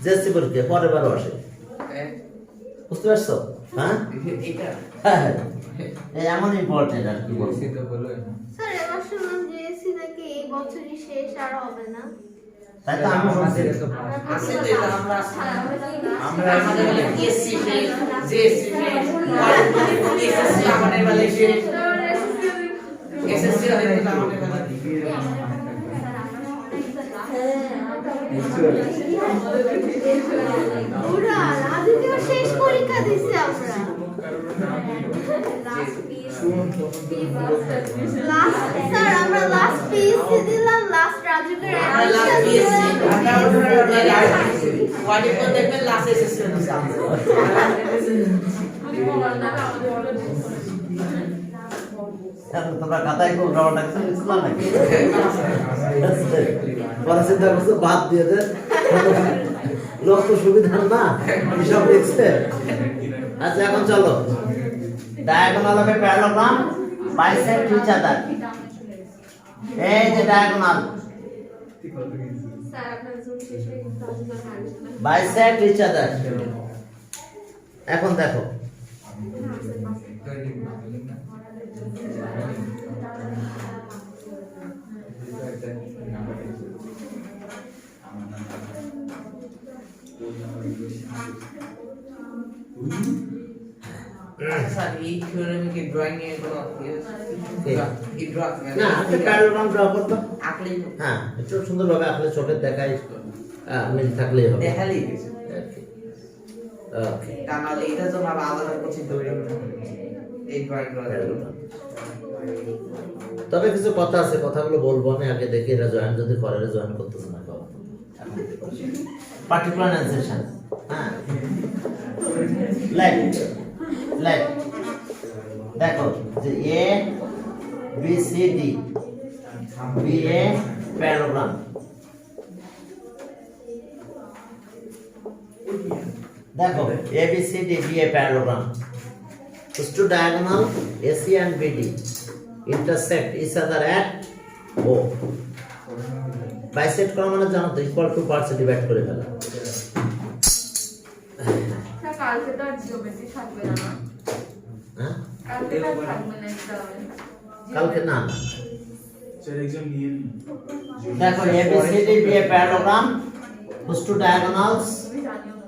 জেসি পরীক্ষা, পরের বারও আসে, বুঝতে পারছো? হ্যাঁ এটা হ্যাঁ এই এমন ইম্পর্টেন্ট আর কি বলছি। স্যার এবার শুনলাম যে এসি নাকি এই বছরই শেষ আর হবে না। তাই তো আমি শুনছি। আছে তো এটা আমরা আমাদের বলে এসসি শেষ জেএসসি শেষ এসএসসি আমাদের বলে শেষ এসএসসি আমাদের বলে পুরা রাজুকেও শেষ পরীক্ষা দিছি আমরা। স্যার আমরা লাস্ট পিএসসি দিলাম, লাস্ট রাজুকের আমরা লাস্ট পিএসসি আমরা লাস্ট ওয়ার্ডে কোন দেখবেন লাস্ট এসএসসি দিছি আমরা এখন তোমরা খাতায় কোন রাউন্ডটা লিখছিলাম নাকি? পরে চিন্তা করছো বাদ দিয়ে দে, লোক তো সুবিধা না হিসাব লিখছে। আচ্ছা এখন চলো ডায়াগোনাল হবে প্যারালোগ্রাম বাইসেক্ট ইচ আদার। এই যে ডায়াগোনাল বাইসেক্ট ইচ আদার, এখন দেখো স্যার এই থিওরেমে কি ড্রয়িং এর কোনো এই না একটা প্যারাগ্রাম ড্র করতো আকলি হ্যাঁ একটু সুন্দরভাবে আসলে চোখের দেখাই মিল থাকলেই হবে দেখালেই গেছে ওকে তাহলে এটা জন্য আবার আলাদা কোচিং তৈরি করতে হবে এই ড্রয়িং করার জন্য তবে কিছু কথা আছে কথাগুলো বলবো আমি আগে দেখি এরা জয়েন যদি করে জয়েন করতেছে না কেউ পার্টিকুলার অ্যানসেশন হ্যাঁ লাইক দেখো যে A B C D B A প্যারাগ্রাম দেখো A B C D B A প্যারাগ্রাম two diagonal AC and BD intersect each other at O. Bisect করা মানে জানো তো ইকুয়াল টু পার্টস ডিভাইড করে ফেলা। স্যার কালকে তো আর জিওমেট্রি থাকবে না হ্যাঁ কালকে তো আর থাকবে না এটা কালকে না স্যার এক্সাম নিয়ে নিন দেখো ABCD be a parallelogram whose two diagonals আমি জানিও না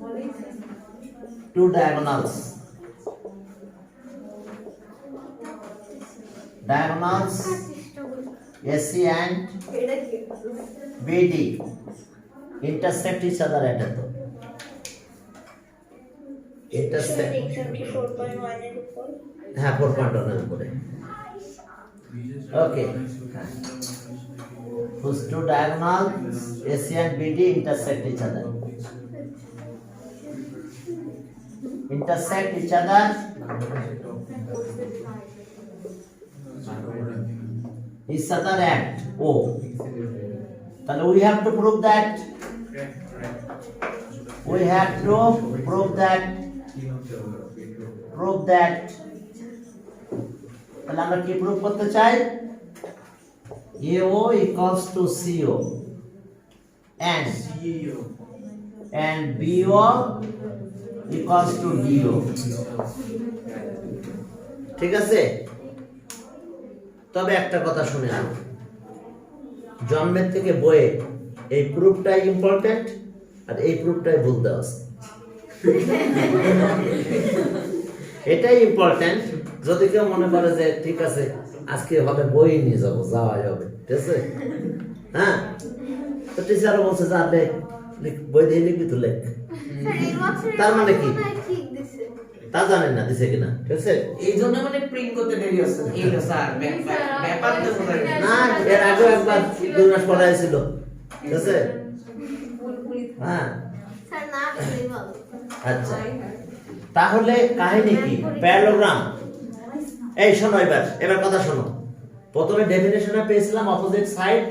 বলেই two diagonals AC and এটা কি BD intersect each other at A. Intersect এক্সামটি 4.1 এর উপর হ্যাঁ 4.1 এর উপরে Okay. whose two diagonals AC and BD intersect each other. Intersect each other at O. Then we have to prove that তাহলে আমরা কি প্রুভ করতে চাই AO equals to CO and BO equals to DO ঠিক আছে তবে একটা কথা শুনে নাও জন্মের থেকে বইয়ে এই প্রুফটাই ইম্পর্টেন্ট আর এই প্রুফটাই ভুল দেওয়া আছে এটাই ইম্পর্টেন্ট যদি কেউ মনে করে যে ঠিক আছে আজকে হবে বই নিয়ে যাবো যাওয়াই হবে ঠিক আছে হ্যাঁ তো টিচারও বলছে যে আপনি বই দিয়ে লিখবি তো লেখ স্যার এই বছর তার মানে কি? ঠিক দিছে তা জানেন না দিছে কিনা ঠিক আছে এই জন্য মানে প্রিন্ট করতে দেরি হচ্ছে এই তো স্যার ব্যাপার তো বোঝা যায় না এর আগে একবার 2 মাস পরে ছিল ঠিক আছে বুলবুলি হ্যাঁ স্যার না বলেই ভালো আচ্ছা তাহলে কাহিনী কি প্যারালোগ্রাম এই শোনো এবার কথা শোনো প্রথমে ডেফিনেশনে পেয়েছিলাম অপোজিট সাইড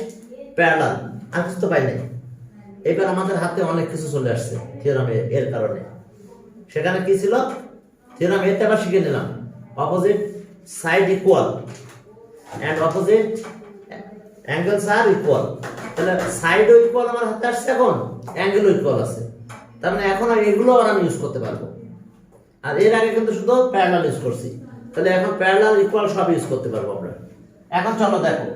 প্যারালাল আর কিছু তো পাই নাই এবার আমাদের হাতে অনেক কিছু চলে আসছে থিওরামে এর কারণে সেখানে কি ছিল থিওরাম এতে আবার শিখে নিলাম opposite side equal and opposite angles are equal তাহলে সাইডও ইকুয়াল আমার হাতে আসছে এখন অ্যাঙ্গেলও ইকুয়াল আছে তার মানে এখন আর এগুলো আর আমি ইউজ করতে পারবো আর এর আগে কিন্তু শুধু প্যারালাল ইউজ করছি তাহলে এখন প্যারালাল ইকুয়াল সব ইউজ করতে পারবো আমরা এখন চলো দেখো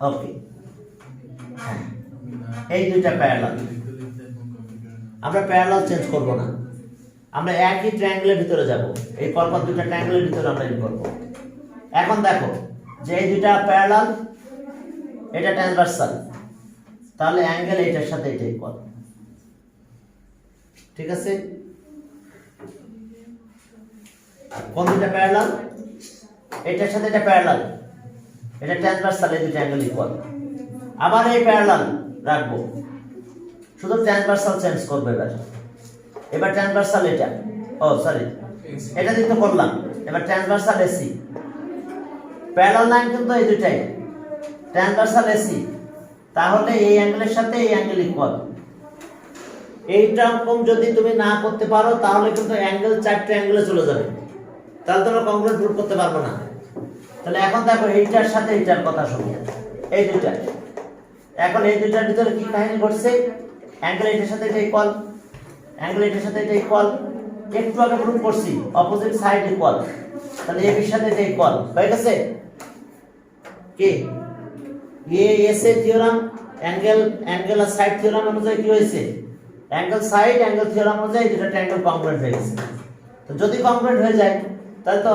ওকে এই দুইটা প্যারালাল আমরা প্যারালাল চেঞ্জ করব না আমরা একই ট্রায়াঙ্গেলের ভিতরে যাব এই পরপর দুইটা ট্রায়াঙ্গেলের ভিতরে আমরা ইন করব এখন দেখো যে এই দুইটা প্যারালাল এটা ট্রান্সভার্সাল তাহলে অ্যাঙ্গেল এটার সাথে এটা ইকুয়াল ঠিক আছে কোন দুইটা প্যারালাল এটার সাথে এটা প্যারালাল এটা ট্রান্সভার্সাল এই দুইটা অ্যাঙ্গেল ইকুয়াল আবার এই প্যারালাল রাখবো শুধু ট্রান্সভার্সাল চেঞ্জ করব এবার ট্রান্সভার্সাল এটা ও সরি এটা দিতে করলাম এবার ট্রান্সভার্সাল এসি প্যারালাল লাইন কিন্তু এই দুইটাই ট্রান্সভার্সাল এসি তাহলে এই অ্যাঙ্গেলের সাথে এই অ্যাঙ্গেল ইকুয়াল এইটা কম যদি তুমি না করতে পারো তাহলে কিন্তু অ্যাঙ্গেল চারটে অ্যাঙ্গেলে চলে যাবে তাহলে তোমরা কংক্রিট প্রুফ করতে পারবে না তাহলে এখন দেখো এইটার সাথে এইটার কথা শুনি এই দুইটা এখন এই দুইটার ভিতরে কি কাহিনী ঘটছে অ্যাঙ্গেল এটার সাথে এটা ইকুয়াল অ্যাঙ্গেল এটার সাথে এটা ইকুয়াল, একটু আগে প্রুফ করছি অপোজিট সাইড ইকুয়াল, তাহলে এ বির সাথে এটা ইকুয়াল হয়ে গেছে কি এ এস এর থিওরাম অ্যাঙ্গেল আর সাইড থিওরাম অনুযায়ী কি হয়েছে, অ্যাঙ্গেল সাইড অ্যাঙ্গেল থিওরাম অনুযায়ী দুটো ট্রায়াঙ্গেল কংগ্রুয়েন্ট হয়ে গেছে। তো যদি কংগ্রুয়েন্ট হয়ে যায় তাহলে তো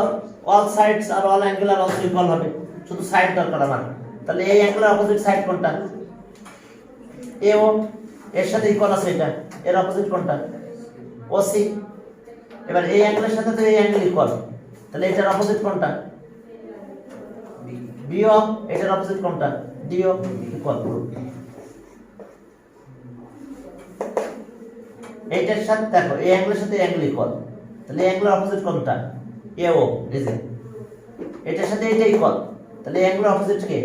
all sides are all angle are also equal হবে, শুধু সাইড দরকার আমার। তাহলে এই অ্যাঙ্গেলের অপোজিট সাইড কোনটা, এ ও এর সাথে ইকুয়াল আছে, এটা এর অপোজিট কোনটা, ও সি। এবার এই অ্যাঙ্গেলের সাথে তো এই অ্যাঙ্গেল ইকুয়াল, তাহলে এটার অপোজিট কোনটা, বি ও, এটার অপোজিট কোনটা, ডি ও, ইকুয়াল। এইটার সাথে দেখো এই অ্যাঙ্গেলের সাথে এই অ্যাঙ্গেল ইকুয়াল, তাহলে এই অ্যাঙ্গেলের অপোজিট কোনটা, এ ও, এই যে এটার সাথে এটা ইকুয়াল, তাহলে এই অ্যাঙ্গেলের অপোজিট কে,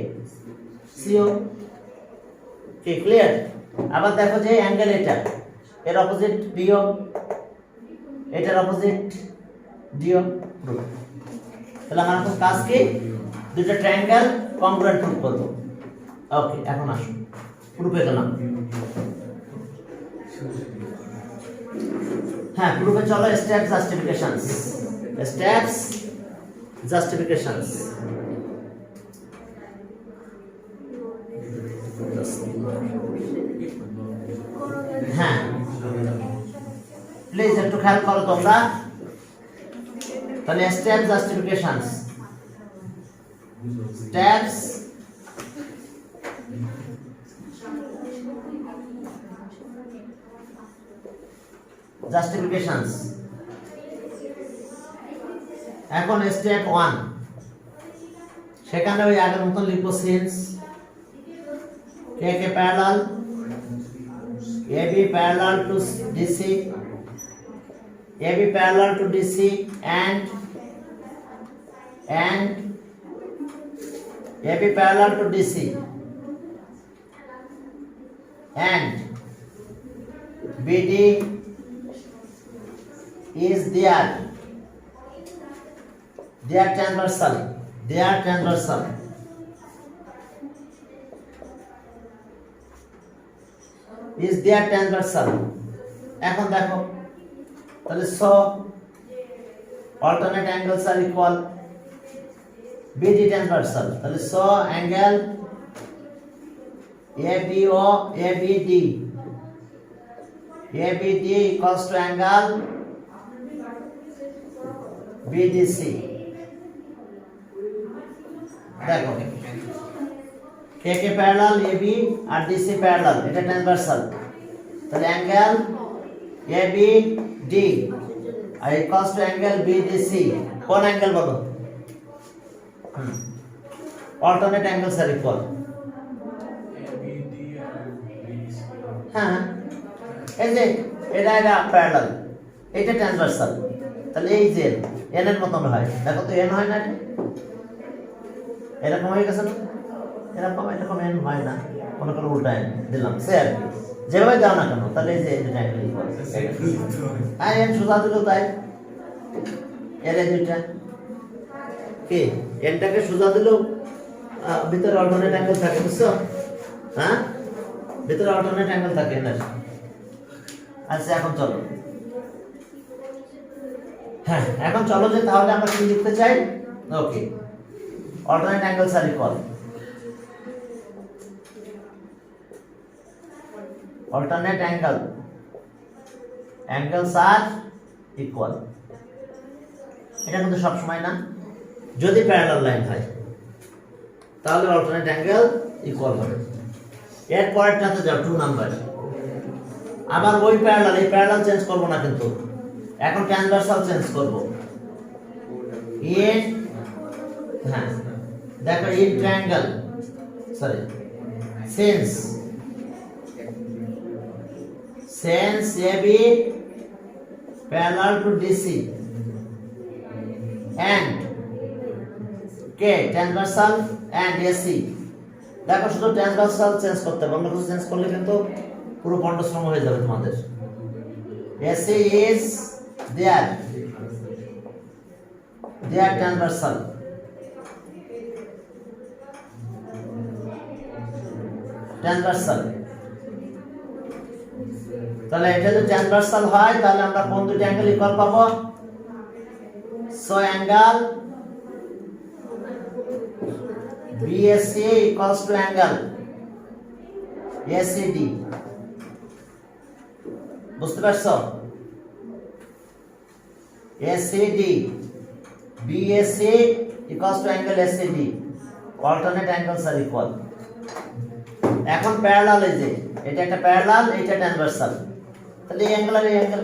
সি ও। কি ক্লিয়ার? আবার দেখো যে অ্যাঙ্গেল এটা, এর অপোজিট বি ও, এটার অপোজিট ডি ও। তাহলে আমার এখন কাজ কি, দুটো ট্রায়াঙ্গেল কংগ্রুয়েন্ট প্রুফ করব। ওকে, এখন আসুন প্রুফে গেলাম। হ্যাঁ, প্রুফে চলো স্টেপস জাস্টিফিকেশনস। Steps justifications. হ্যাঁ, প্লিজ একটু খেয়াল করো তোমরা। তাহলে স্টেপ জাস্টিফিকেশনস, স্টেপস জাস্টিফিকেশনস। এখন স্টেপ 1, সেখানে ওই আগের মতো লিখবো সিন্স কে কে parallel, AB parallel to DC, AB parallel to DC and AB parallel to DC and BD is there transversal, is there transversal। এখন দেখো তাহলে so alternate angles are equal, BD transversal, তাহলে so angle ABO ABD equals to angle BDC। দেখো কে কে parallel, AB আর DC parallel, এটা transversal, তাহলে angle ABD are equals to angle BDC। কোন অ্যাঙ্গেল বলো, অল্টারনেট অ্যাঙ্গেলস আর ইকুয়াল। হ্যাঁ, এই যে এটা প্যারালাল, এটা ট্রান্সভার্সাল, তাহলে এই যে n এর মতন হয়, দেখো তো n হয় না, এরকম হয়ে গেছে না, এরকম n হয় না, মনে করো উল্টায় দিলাম, সে আর কি যেভাবে দাও না কেন, তাহলে এই যে এটা অ্যাঙ্গেল ইকুয়াল। হ্যাঁ, n সোজা দিলেও তাই, এর এই দুইটা কি nটাকে সোজা দিলেও ভিতরে অল্টারনেট অ্যাঙ্গেল থাকে, বুঝছো? হ্যাঁ, ভিতরে অল্টারনেট অ্যাঙ্গেল থাকে না। আচ্ছা, এখন চলো, হ্যাঁ এখন চলো যে তাহলে আমরা কি লিখতে চাই। Okay, alternate angles are equal, alternate angles are equal। এটা কিন্তু সব সময় না, যদি প্যারালাল লাইন হয় তাহলে alternate angle ইকুয়াল হবে। এর পরেরটাতে যাও 2 নাম্বার, আবার ওই প্যারালাল, এই প্যারালাল চেঞ্জ করব না কিন্তু, এখন ট্রান্সভার্সাল চেঞ্জ করব। ইন, হ্যাঁ দেখো, in triangle, sorry since AB parallel to DC and K transversal and AC। দেখো শুধু ট্রান্সভার্সাল চেঞ্জ করতে হবে, অন্য কিছু চেঞ্জ করলে কিন্তু পুরো পণ্ডশ্রম হয়ে যাবে তোমাদের। AC is there transversal, তাহলে এটা যদি ট্রান্সভার্সাল হয় তাহলে আমরা কোন দুটো অ্যাঙ্গেল ইকুয়াল পাবো? So angle BAC equals to angle ACD, বুঝতে পারছো? ACD BAC equals to angle ACD, alternate angles are equal. এখন প্যারালাল, এই যে এটা একটা প্যারালাল, এটা ট্রান্সভার্সাল, তাহলে এই অ্যাঙ্গেল আর এই অ্যাঙ্গেল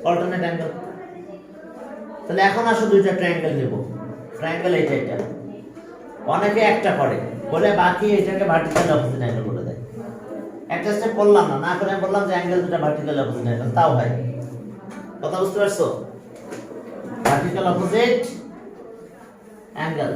অল্টারনেট অ্যাঙ্গেল। তাহলে এখন আসো দুইটা ট্রায়াঙ্গেল নিব। ট্রায়াঙ্গেল এটা অনেকে একটা করে বলে বাকি এটাকে ভার্টিক্যাল অপোজিট অ্যাঙ্গেল বলে দেয়। একটা স্টেপ করলাম না, না করে বললাম যে অ্যাঙ্গেল দুটো ভার্টিক্যাল অপোজিট অ্যাঙ্গেল, তাও হয়। কথা বুঝতে পারছো? Vertical opposite angle.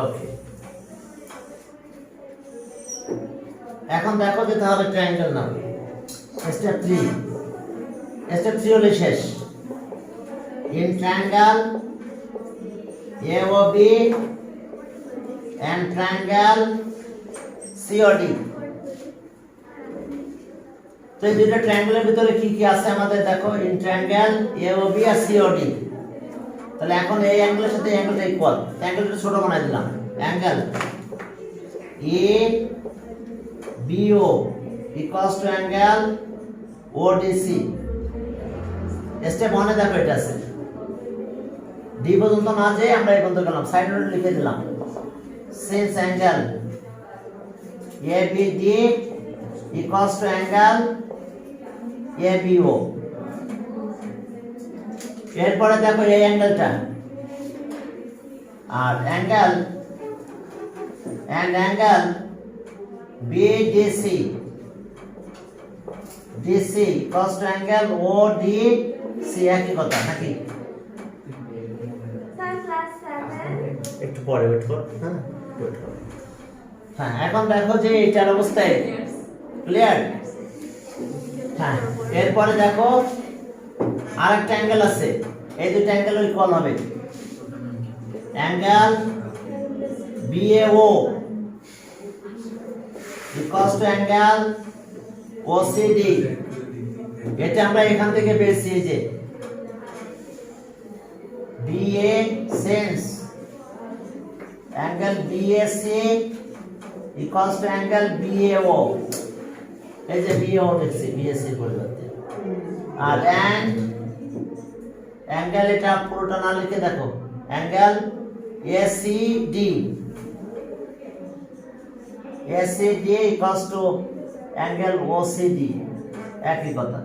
ওকে, এখন দেখো যে তাহলে ট্রায়াঙ্গেল নাও। স্টেপ 3, স্টেপ 3 হলে শেষ। In triangle AOB and triangle COD, তো এই দুটো ট্রায়াঙ্গেলের ভিতরে কি কি আছে আমাদের দেখো। ইন ট্রায়াঙ্গেল AOB আর COD, তাহলে এখন এই অ্যাঙ্গেলের সাথে এই অ্যাঙ্গেলটা ইকুয়াল, অ্যাঙ্গেলটা ছোট বানাই দিলাম। Angle ABO equals to angle ODC। Step 1 এ দেখো এটা আছে, ডি পর্যন্ত না যেয়ে আমরা এই পর্যন্ত গেলাম, সাইড নোট লিখে দিলাম। Since angle ABD equals to angle ABO, এরপরে দেখো এই অ্যাঙ্গেলটা আর angle BDC DC equals to angle ODC, একই কথা নাকি? স্যার ক্লাস 7 একটু পরে ওয়েট কর। হ্যাঁ, এখন দেখো যে এটার অবস্থায় ক্লিয়ার। হ্যাঁ, এরপরে দেখো আরেকটা অ্যাঙ্গেল আছে, এই দুটো অ্যাঙ্গেল ইকুয়াল হবে। Angle BAO equals to angle OCD, এটা আমরা এখান থেকে পেয়েছি যে BA since angle BAC equals to angle BAO, এই যে BAO লিখছি BAC এর পরিবর্তে। আর অ্যাঙ্গেল এটা পুরোটা না লিখে দেখো, angle ACD equals to angle OCD, একই কথা।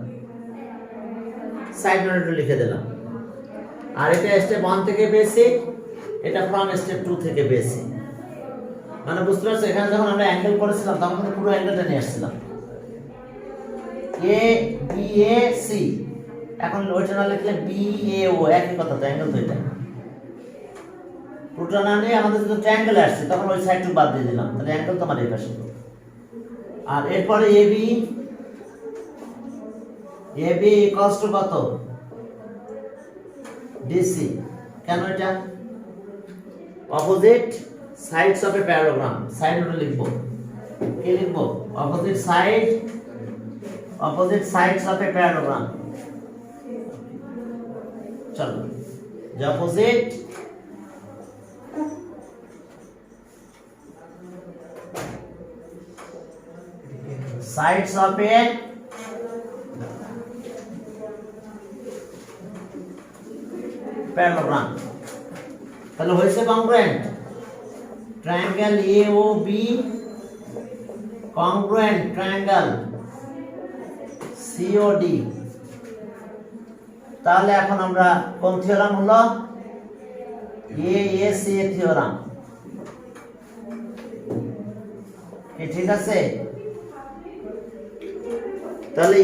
সাইড নোট লিখে দিলাম। আর এটা স্টেপ 1 থেকে পেয়েছি, এটা ফ্রম স্টেপ 2 থেকে পেয়েছি। মানে বুঝতে পারছো, এখানে যখন আমরা অ্যাঙ্গেল করেছিলাম তখন কিন্তু পুরো অ্যাঙ্গেলটা নিয়ে আসছিলাম ABAC, এখন ওইটা না লিখলে BAO, একই কথা তো, অ্যাঙ্গেল তো এটা। পুরোটা না নিয়ে আমাদের যদি ট্রায়াঙ্গেলে আসছে তখন ওই সাইডটুকু বাদ দিয়ে দিলাম, তাহলে অ্যাঙ্গেল তো আমার এই পাশে। আর এরপরে AB ইকুয়ালস টু কত? DC, কেন এটা? Opposite sides of a parallelogram, side নোটে লিখবো। কি লিখবো? Opposite sides of a parallelogram. চলো, যে opposite sides of a parallelogram, তাহলে হয়েছে congruent। Triangle AOB congruent triangle COD। তাহলে এখন আমরা কোন থিওরাম হলো? AAC থিওরাম, কি ঠিক আছে? তাহলে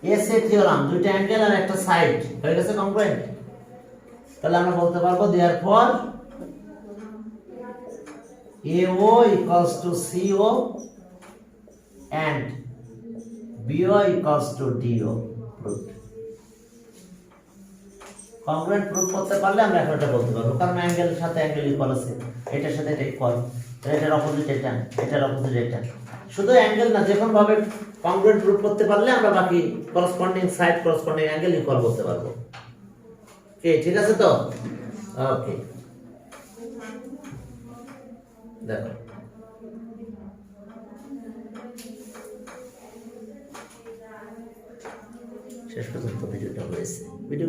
AAC থিওরাম, দুইটা অ্যাঙ্গেল আর একটা সাইড হয়ে গেছে কংগ্রুয়েন্ট। তাহলে আমরা বলতে পারবো therefore AO equals to CO and BO equals to DO proved. Congruent proof করতে পারলে আমরা এখন এটা বলতে পারবো, কারণ অ্যাঙ্গেলের সাথে অ্যাঙ্গেল ইকুয়াল আছে, এটার সাথে এটা ইকুয়াল, এটার অপোজিট এটা, এটার অপোজিট এটা। শুধু অ্যাঙ্গেল না, যে কোনো ভাবে কংগ্রুয়েন্ট প্রুফ করতে পারলে আমরা বাকি corresponding side corresponding angle equal বলতে পারবো। ওকে, ঠিক আছে তো? ওকে, দেখো শেষ পর্যন্ত ভিডিওটা হয়েছে। ভিডিও